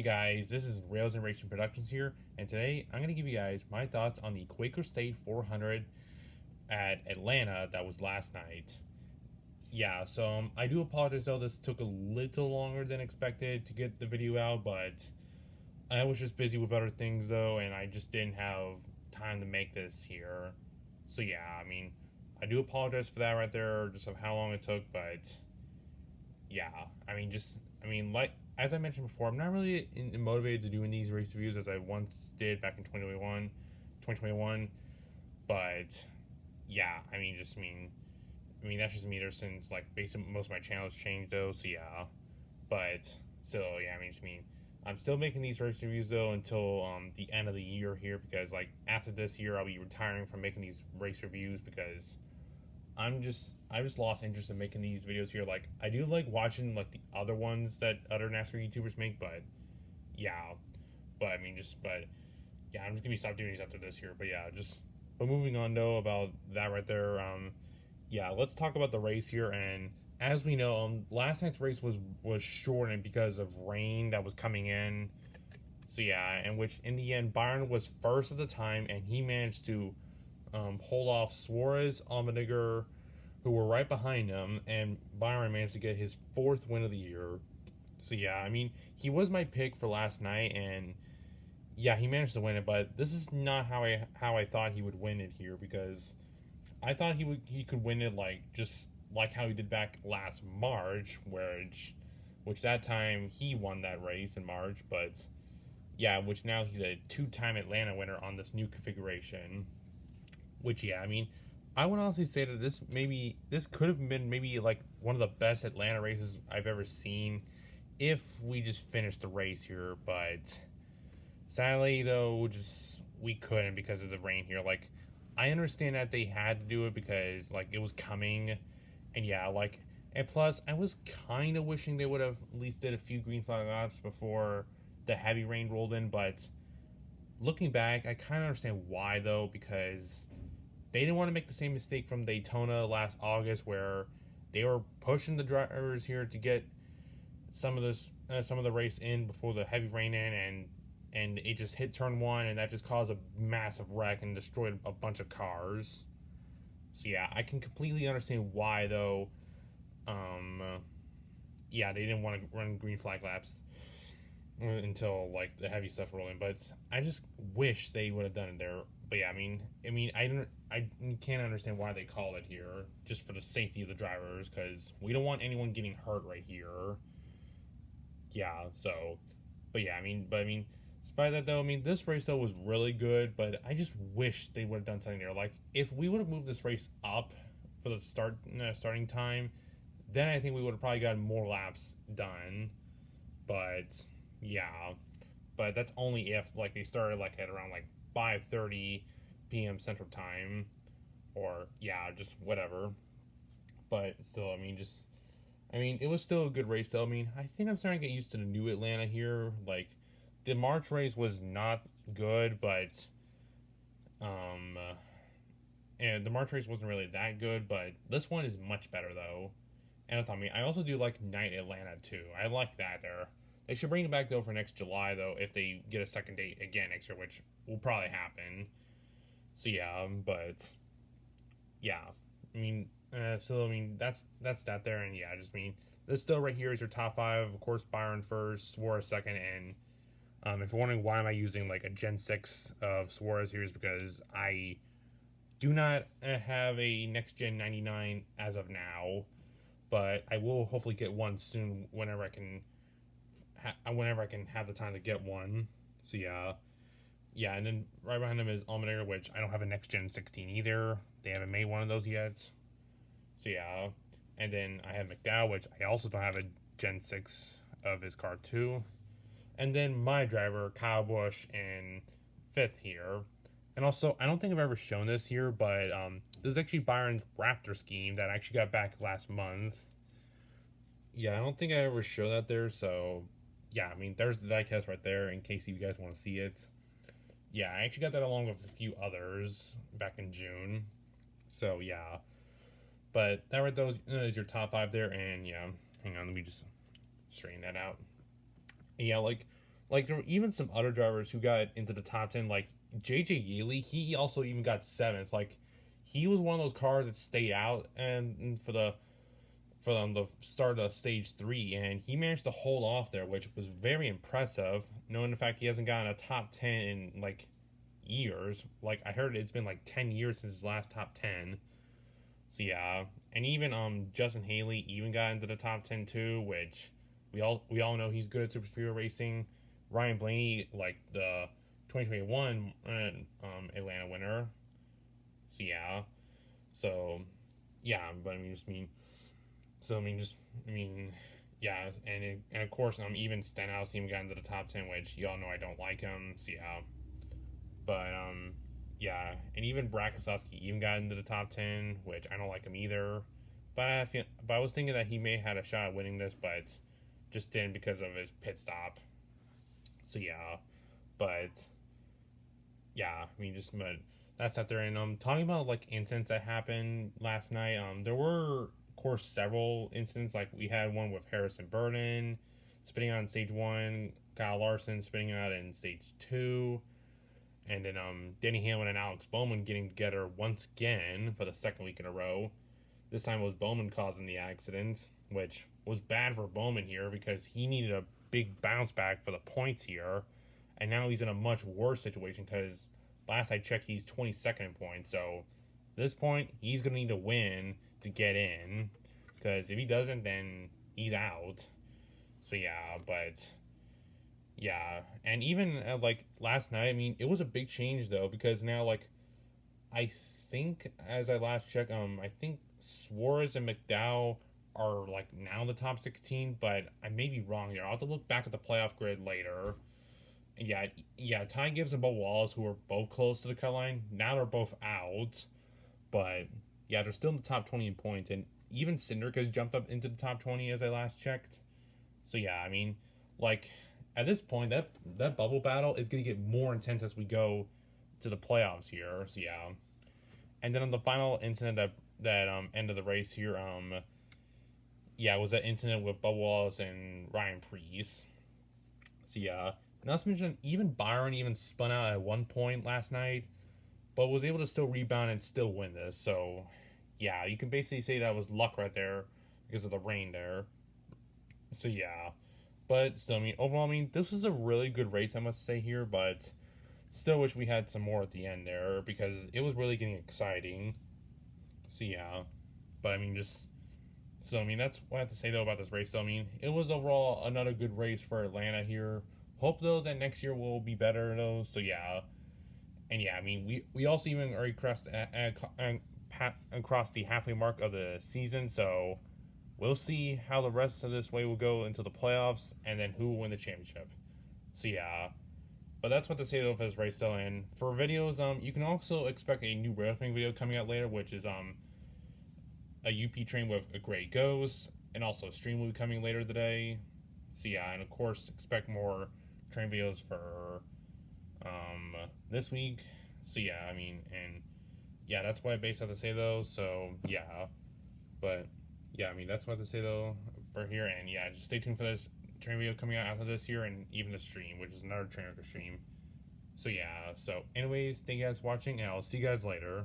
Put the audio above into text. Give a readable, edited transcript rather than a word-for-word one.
guys, this is Rails and Racing Productions here, and today I'm going to give you guys my thoughts on the Quaker State 400 at Atlanta that was last night. Yeah, so I do apologize though, this took a little longer than expected to get the video out, but I was just busy with other things though, and I just didn't have time to make this here. So yeah, I do apologize for that right there, just of how long it took, but yeah, like as I mentioned before, I'm not really motivated to doing these race reviews as I once did back in 2021. But yeah, that's just me. There since like basically most of my channels changed though. So yeah, but still, yeah, I'm still making these race reviews though until the end of the year here, because like after this year I'll be retiring from making these race reviews because I just lost interest in making these videos here. Like I do like watching like the other ones that other NASCAR YouTubers make, but yeah, I'm just gonna be stop doing these after this year. But moving on though about that right there. Yeah, let's talk about the race here. And as we know, last night's race was shortened because of rain that was coming in. So yeah, in which in the end Byron was first at the time, and he managed to hold off Suarez, Allmendinger, who were right behind him, and Byron managed to get his 4th win of the year. So yeah, he was my pick for last night, and yeah, he managed to win it. But this is not how I thought he would win it here, because I thought he could win it just like how he did back last March, which that time he won that race in March. But yeah, which now he's a 2-time Atlanta winner on this new configuration. Which yeah, I would honestly say that this could have been maybe like one of the best Atlanta races I've ever seen if we just finished the race here. But sadly though, we couldn't because of the rain here. Like I understand that they had to do it because like it was coming, and yeah, and plus I was kind of wishing they would have at least did a few green flag laps before the heavy rain rolled in. But looking back, I kind of understand why though, because they didn't want to make the same mistake from Daytona last August, where they were pushing the drivers here to get some of the race in before the heavy rain in, and it just hit turn 1, and that just caused a massive wreck and destroyed a bunch of cars. So yeah, I can completely understand why though. Yeah, they didn't want to run green flag laps until like the heavy stuff rolling, but I just wish they would have done it there. But yeah, I can't understand why they call it here, just for the safety of the drivers, because we don't want anyone getting hurt right here. Yeah, so, but yeah, despite that though, this race though was really good, but I just wish they would have done something there. Like if we would have moved this race up for the starting time, then I think we would have probably gotten more laps done. But yeah, but that's only if like they started like at around like 5:30 p.m. Central Time, or yeah, just whatever. But still, it was still a good race though. I think I'm starting to get used to the new Atlanta here. Like the March race was not good, but and the March race wasn't really that good, but this one is much better though. And I also do like Night Atlanta too. I like that there. They should bring it back though for next July though, if they get a second date again next year, which will probably happen. So yeah, but yeah, that's that there, and yeah, this still right here is your top 5. Of course, Byron first, Suarez second, and if you're wondering why am I using like a Gen 6 of Suarez here, is because I do not have a next gen 99 as of now, but I will hopefully get one soon whenever I can have the time to get one. So yeah, and then right behind him is Allmendinger, which I don't have a next gen 16 either. They haven't made one of those yet. So yeah, and then I have McDowell, which I also don't have a Gen 6 of his car too. And then my driver, Kyle Busch, in 5th here. And also, I don't think I've ever shown this here, but this is actually Byron's Raptor scheme that I actually got back last month. Yeah, I don't think I ever showed that there, so yeah, there's the diecast right there in case you guys want to see it. Yeah, I actually got that along with a few others back in June. So yeah, but that right there is your top 5 there, and yeah, hang on, let me just straighten that out. And yeah, like like there were even some other drivers who got into the top 10, like JJ Yealy. He also even got seventh. Like he was one of those cars that stayed out and for the start of stage three, and he managed to hold off there, which was very impressive. Knowing the fact he hasn't gotten a top 10 in like years. Like I heard it's been like 10 years since his last top 10. So yeah, and even Justin Haley even got into the top 10 too, which we all know he's good at super speedway racing. Ryan Blaney, like the 2021 Atlanta winner. So yeah, so yeah, but I mean, yeah, and of course even Stenhouse even got into the top 10, which y'all know I don't like him. So yeah, but yeah, and even Brad Keselowski even got into the top 10, which I don't like him either. But I was thinking that he may have had a shot at winning this, but just didn't because of his pit stop. So yeah, but yeah, but that's out there. And talking about like incidents that happened last night. There were of course several incidents. Like we had one with Harrison Burton spinning out in stage one, Kyle Larson spinning out in stage two, and then Denny Hamlin and Alex Bowman getting together once again for the second week in a row. This time it was Bowman causing the accident, which was bad for Bowman here because he needed a big bounce back for the points here, and now he's in a much worse situation because last I checked he's 22nd in points. So at this point he's gonna need to win to get in, because if he doesn't, then he's out. So yeah, but yeah, and even like last night, I mean, it was a big change though because now like I think as I last checked, I think Suarez and McDowell are like now in the top 16, but I may be wrong here. I'll have to look back at the playoff grid later. And yeah, Ty Gibbs and Bo Wallace, who are both close to the cut line, now they're both out. But yeah, they're still in the top 20 in points, and even Cindric has jumped up into the top 20 as I last checked. So yeah, I mean, like at this point, that bubble battle is going to get more intense as we go to the playoffs here. So yeah, and then on the final incident that end of the race here, yeah, it was that incident with Bubba Wallace and Ryan Preece. So yeah, not to mention even Byron even spun out at one point last night, but was able to still rebound and still win this. So yeah, you can basically say that was luck right there because of the rain there. So yeah, but still, I mean, overall, I mean, this was a really good race, I must say here, but still wish we had some more at the end there because it was really getting exciting. So yeah, but I mean, that's what I have to say though about this race. So I mean, it was overall another good race for Atlanta here. Hope though that next year will be better though. So yeah, and yeah, I mean, we also even already crossed across the halfway mark of the season. So we'll see how the rest of this way will go into the playoffs, and then who will win the championship. So yeah. But that's what to say though for this race though. And for videos, you can also expect a new railway video coming out later, which is a UP train with a Grey Ghost, and also a stream will be coming later today. So yeah, and of course expect more train videos for this week. So yeah, I mean, and yeah, that's what I basically have to say though. So yeah, but yeah, I mean that's what I have to say though for here. And yeah, just stay tuned for this train video coming out after this year, and even the stream, which is another train stream. So yeah, so anyways, thank you guys for watching, and I'll see you guys later.